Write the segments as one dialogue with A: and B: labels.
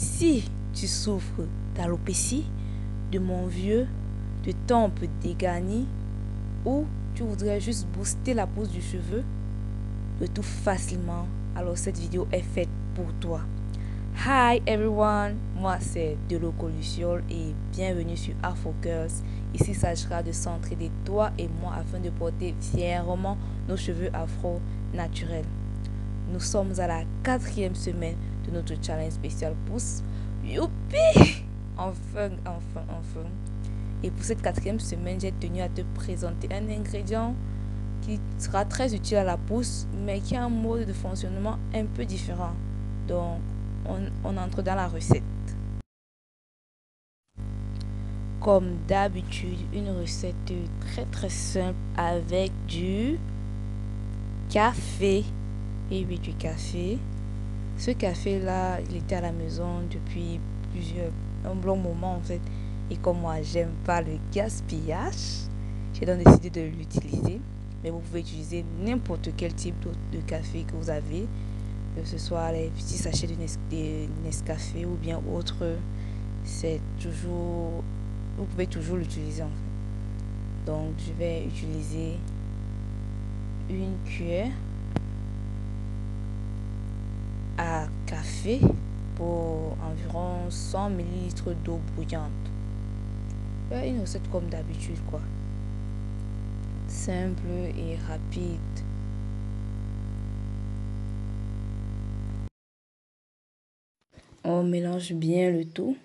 A: Si tu souffres d'alopécie, de mon vieux, de tempes dégarnies, ou tu voudrais juste booster la pousse du cheveu, le tout facilement, alors cette vidéo est faite pour toi. Hi everyone, moi c'est Deloko Luciole et bienvenue sur Afro Girls. Ici il s'agira de s'entraider toi et moi afin de porter fièrement nos cheveux afro naturels. Nous sommes à la 4e semaine de notre challenge spécial pouce. Youpi! Enfin. Et pour cette 4e semaine, j'ai tenu à te présenter un ingrédient qui sera très utile à la pousse, mais qui a un mode de fonctionnement un peu différent. Donc, on entre dans la recette. Comme d'habitude, une recette très simple avec du café. Et oui, du café. Ce café-là, il était à la maison depuis un long moment en fait. Et comme moi, j'aime pas le gaspillage, j'ai donc décidé de l'utiliser. Mais vous pouvez utiliser n'importe quel type de café que vous avez, que ce soit les petits sachets de Nescafé ou bien autre. C'est toujours, vous pouvez toujours l'utiliser en fait. Donc, je vais utiliser une cuillère à café pour environ 100 ml d'eau bouillante. Une recette comme d'habitude quoi. Simple et rapide. On mélange bien le tout.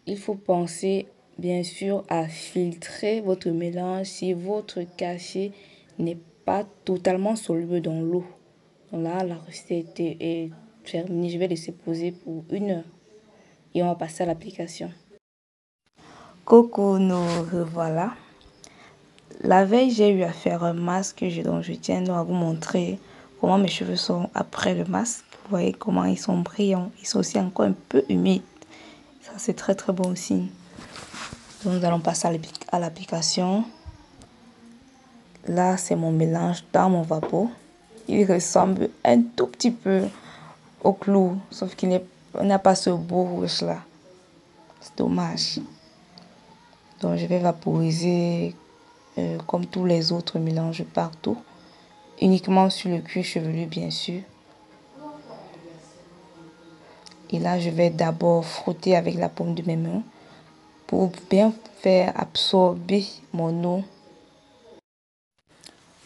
A: Il faut penser bien sûr à filtrer votre mélange si votre café n'est pas totalement soluble dans l'eau. Donc là, la recette est terminée. Je vais laisser poser pour 1 heure et on va passer à l'application. Coucou, nous revoilà. La veille, j'ai eu à faire un masque dont je tiens donc à vous montrer comment mes cheveux sont après le masque. Vous voyez comment ils sont brillants. Ils sont aussi encore un peu humides. Ça, c'est très bon aussi. Donc, nous allons passer à l'application. Là, c'est mon mélange dans mon vapeau. Il ressemble un tout petit peu au clou, sauf qu'il n'a pas ce beau rouge là. C'est dommage. Donc, je vais vaporiser comme tous les autres mélanges partout. Uniquement sur le cuir chevelu, bien sûr. Et là, je vais d'abord frotter avec la paume de mes mains pour bien faire absorber mon eau.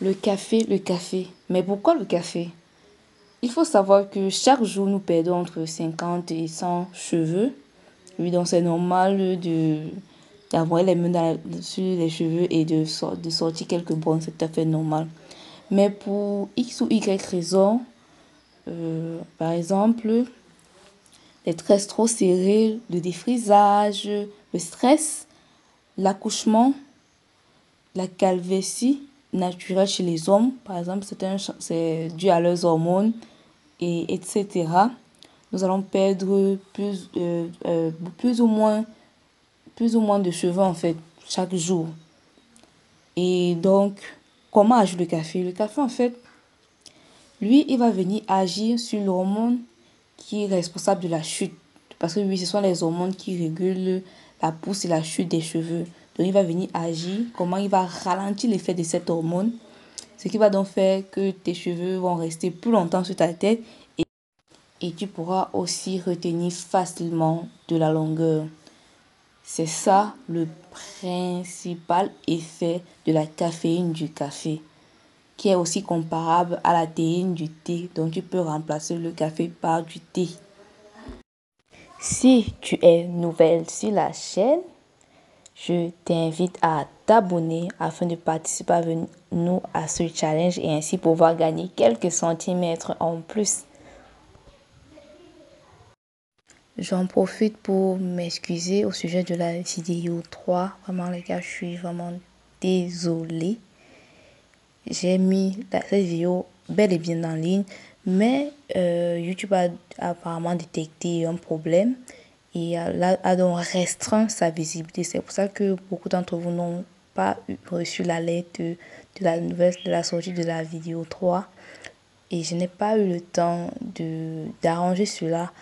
A: Le café. Mais pourquoi le café? Il faut savoir que chaque jour, nous perdons entre 50 et 100 cheveux. Oui, donc c'est normal d'avoir les mains sur les cheveux et de sortir quelques brins. C'est tout à fait normal. Mais pour X ou Y raison, par exemple, les tresses trop serrées, le défrisage, le stress, l'accouchement, la calvitie naturelle chez les hommes, par exemple, c'est dû à leurs hormones, etc. Nous allons perdre plus ou moins de cheveux en fait chaque jour. Et donc, comment agit le café? Le café en fait, lui, il va venir agir sur l'hormone qui est responsable de la chute. Parce que oui, ce sont les hormones qui régulent la pousse et la chute des cheveux. Donc, il va venir agir. Comment il va ralentir l'effet de cette hormone. Ce qui va donc faire que tes cheveux vont rester plus longtemps sur ta tête. Et tu pourras aussi retenir facilement de la longueur. C'est ça le principal effet de la caféine du café, qui est aussi comparable à la théine du thé. Donc tu peux remplacer le café par du thé. Si tu es nouvelle sur la chaîne, je t'invite à t'abonner afin de participer avec nous à ce challenge et ainsi pouvoir gagner quelques centimètres en plus. J'en profite pour m'excuser au sujet de la vidéo 3. Vraiment les gars, je suis vraiment désolée. J'ai mis cette vidéo bel et bien en ligne, mais YouTube a apparemment détecté un problème et a donc restreint sa visibilité. C'est pour ça que beaucoup d'entre vous n'ont pas reçu l'alerte de la nouvelle de la sortie de la vidéo 3 et je n'ai pas eu le temps d'arranger cela.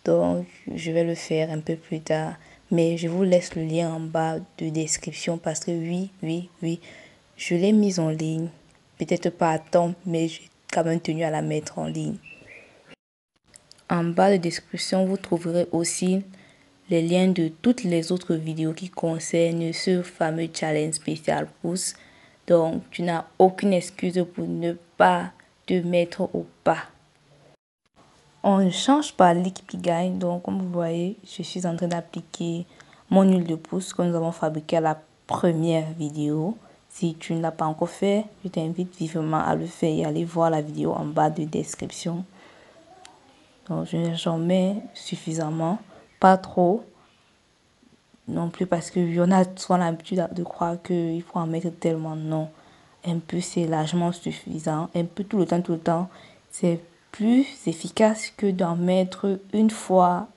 A: Donc, je vais le faire un peu plus tard. Mais je vous laisse le lien en bas de description parce que oui, je l'ai mise en ligne. Peut-être pas à temps, mais j'ai quand même tenu à la mettre en ligne. En bas de description, vous trouverez aussi les liens de toutes les autres vidéos qui concernent ce fameux challenge spécial pouce. Donc, tu n'as aucune excuse pour ne pas te mettre au pas. On ne change pas l'équipe qui gagne. Donc, comme vous voyez, je suis en train d'appliquer mon huile de pouce que nous avons fabriqué à la première vidéo. Si tu ne l'as pas encore fait, je t'invite vivement à le faire et aller voir la vidéo en bas de description. Donc, j'en mets suffisamment, pas trop non plus parce qu'il y en a souvent l'habitude de croire qu'il faut en mettre tellement. Non, un peu c'est largement suffisant. Un peu tout le temps, c'est plus efficace que d'en mettre une fois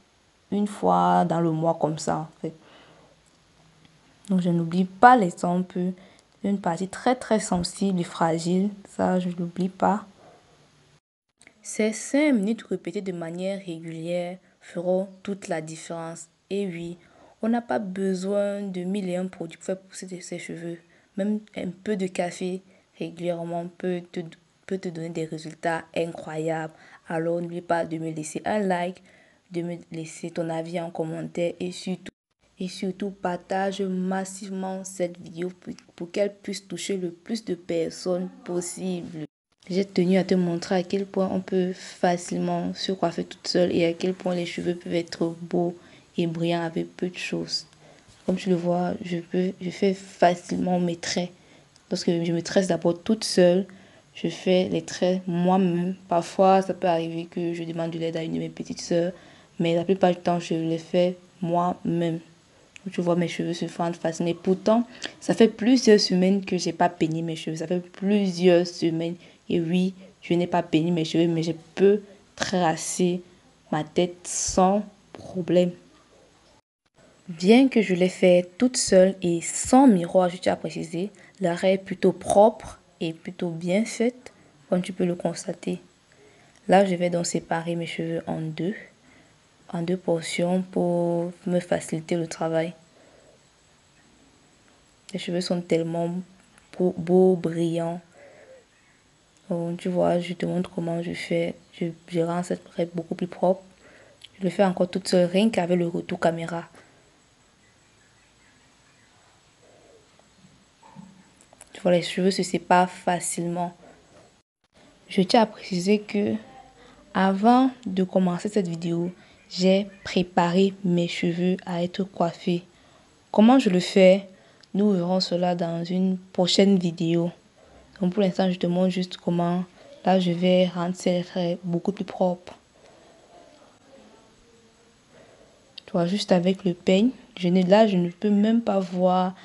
A: dans le mois comme ça en fait. Donc je n'oublie pas les ongles, une partie très sensible et fragile, ça je n'oublie pas. Ces 5 minutes répétées de manière régulière feront toute la différence. Et oui, on n'a pas besoin de 1001 produits pour faire pousser ses cheveux. Même un peu de café régulièrement peut te donner des résultats incroyables. Alors n'oublie pas de me laisser un like, de me laisser ton avis en commentaire et surtout partage massivement cette vidéo pour qu'elle puisse toucher le plus de personnes possible. J'ai tenu à te montrer à quel point on peut facilement se coiffer toute seule et à quel point les cheveux peuvent être beaux et brillants avec peu de choses. Comme tu le vois, je fais facilement mes traits. Lorsque je me tresse d'abord toute seule, je fais les traits moi-même. Parfois, ça peut arriver que je demande de l'aide à une de mes petites sœurs, mais la plupart du temps, je les fais moi-même. Tu vois, mes cheveux se fendent facilement. Et pourtant, ça fait plusieurs semaines que j'ai pas peigné mes cheveux. Ça fait plusieurs semaines. Et oui, je n'ai pas peigné mes cheveux, mais je peux tracer ma tête sans problème. Bien que je l'ai fait toute seule et sans miroir, je tiens à préciser, l'arrêt est plutôt propre et plutôt bien faite, comme tu peux le constater. Là, je vais donc séparer mes cheveux en deux portions pour me faciliter le travail. Les cheveux sont tellement beaux, brillants. Donc, tu vois, je te montre comment je fais. Je rends cette prête beaucoup plus propre. Je le fais encore toute seule, rien qu'avec le retour caméra. Tu vois, les cheveux se séparent facilement. Je tiens à préciser que avant de commencer cette vidéo, j'ai préparé mes cheveux à être coiffés. Comment je le fais? Nous verrons cela dans une prochaine vidéo. Donc pour l'instant, je te montre juste comment. Là, je vais rendre ces traits beaucoup plus propres. Tu vois, juste avec le peigne, là, je ne peux même pas voir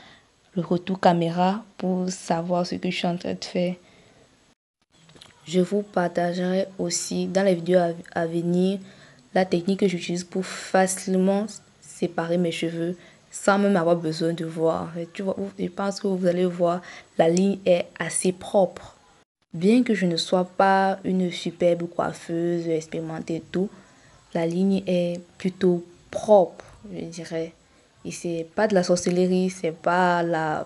A: le retour caméra pour savoir ce que je suis en train de faire. Je vous partagerai aussi dans les vidéos à venir la technique que j'utilise pour facilement séparer mes cheveux sans même avoir besoin de voir. Tu vois, je pense que vous allez voir, la ligne est assez propre. Bien que je ne sois pas une superbe coiffeuse expérimentée et tout, la ligne est plutôt propre, je dirais. Et c'est pas de la sorcellerie, c'est pas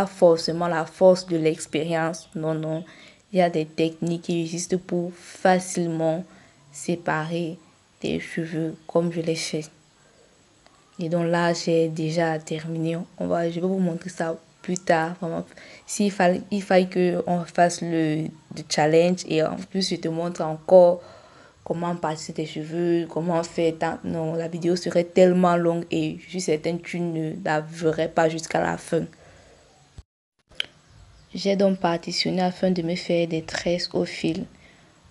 A: forcément la force de l'expérience. Non. Il y a des techniques qui existent pour facilement séparer tes cheveux comme je l'ai fait. Et donc là, j'ai déjà terminé. Je vais vous montrer ça plus tard. Vraiment, il faille qu'on fasse le challenge et en plus, je te montre encore comment passer tes cheveux, comment faire. Non, la vidéo serait tellement longue et je suis certaine que tu ne la verrais pas jusqu'à la fin. J'ai donc partitionné afin de me faire des tresses au fil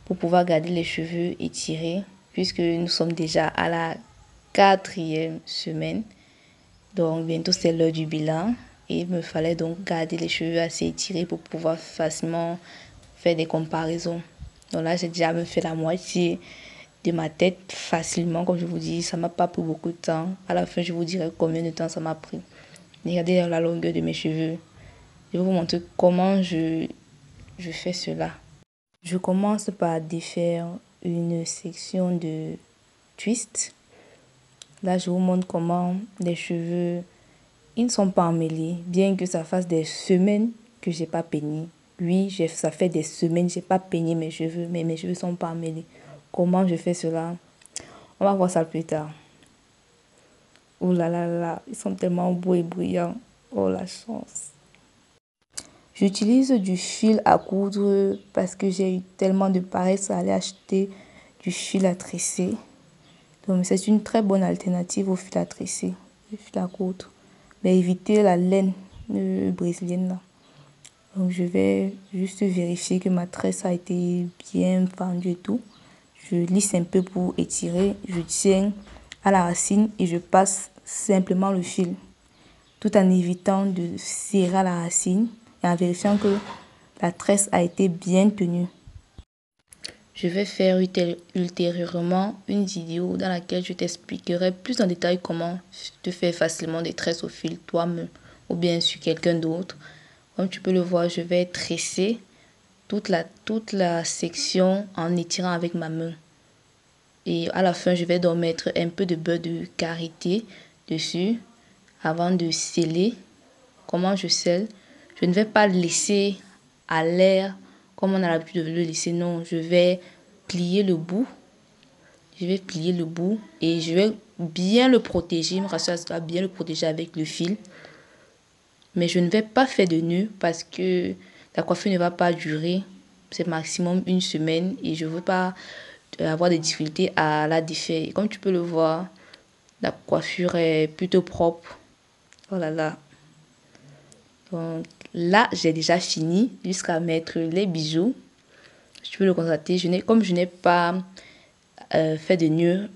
A: pour pouvoir garder les cheveux étirés puisque nous sommes déjà à la 4e semaine. Donc bientôt c'est l'heure du bilan et il me fallait donc garder les cheveux assez étirés pour pouvoir facilement faire des comparaisons. Donc là j'ai déjà me fait la moitié de ma tête facilement, comme je vous dis, ça m'a pas pris beaucoup de temps. À la fin je vous dirai combien de temps ça m'a pris. Regardez la longueur de mes cheveux. Je vais vous montrer comment je fais cela. Je commence par défaire une section de twist. Là, je vous montre comment les cheveux, ils ne sont pas emmêlés, bien que ça fasse des semaines que j'ai pas peigné. Oui, ça fait des semaines que j'ai pas peigné mes cheveux, mais mes cheveux sont pas emmêlés. Comment je fais cela? On va voir ça plus tard. Oh là là là, ils sont tellement beaux et brillants. Oh la chance. J'utilise du fil à coudre parce que j'ai eu tellement de paresse à aller acheter du fil à tresser. Donc c'est une très bonne alternative au fil à tresser, le fil à coudre. Mais évitez la laine brésilienne là. Donc je vais juste vérifier que ma tresse a été bien fendue et tout. Je lisse un peu pour étirer. Je tiens à la racine et je passe simplement le fil, tout en évitant de serrer à la racine et en vérifiant que la tresse a été bien tenue. Je vais faire ultérieurement une vidéo dans laquelle je t'expliquerai plus en détail comment te faire facilement des tresses au fil toi-même ou bien sur quelqu'un d'autre. Comme tu peux le voir, je vais tresser toute la section en étirant avec ma main. Et à la fin, je vais donc mettre un peu de beurre de karité dessus avant de sceller. Comment je scelle? Je ne vais pas laisser à l'air comme on a l'habitude de le laisser. Non, je vais plier le bout. Je vais plier le bout et je vais bien le protéger. Me rassurer à bien le protéger avec le fil. Mais je ne vais pas faire de nœud parce que la coiffure ne va pas durer. C'est maximum une semaine et je ne veux pas avoir des difficultés à la défaire. Comme tu peux le voir, la coiffure est plutôt propre. Oh là là. Donc là, j'ai déjà fini jusqu'à mettre les bijoux. Tu peux le constater, comme je n'ai pas fait de nœud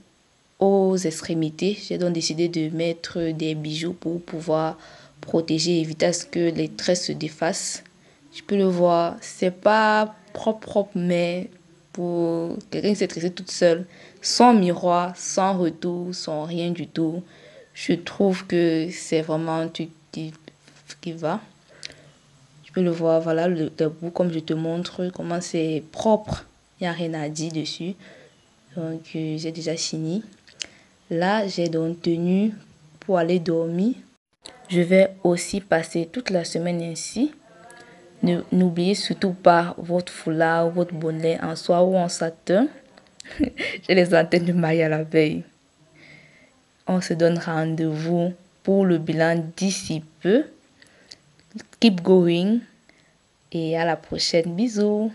A: aux extrémités, j'ai donc décidé de mettre des bijoux pour pouvoir protéger et éviter à ce que les tresses se défassent. Tu peux le voir, c'est pas propre, mais pour quelqu'un qui s'est tressé toute seule, sans miroir, sans retour, sans rien du tout, je trouve que c'est vraiment un truc qui va. Tu peux le voir, voilà le bout comme je te montre, comment c'est propre. Il n'y a rien à dire dessus. Donc, j'ai déjà fini. Là, j'ai donc tenu pour aller dormir. Je vais aussi passer toute la semaine ainsi. N'oubliez surtout pas votre foulard, votre bonnet en soie ou en satin. J'ai les antennes de mariée à la veille. On se donne rendez-vous pour le bilan d'ici peu. Keep going et à la prochaine. Bisous.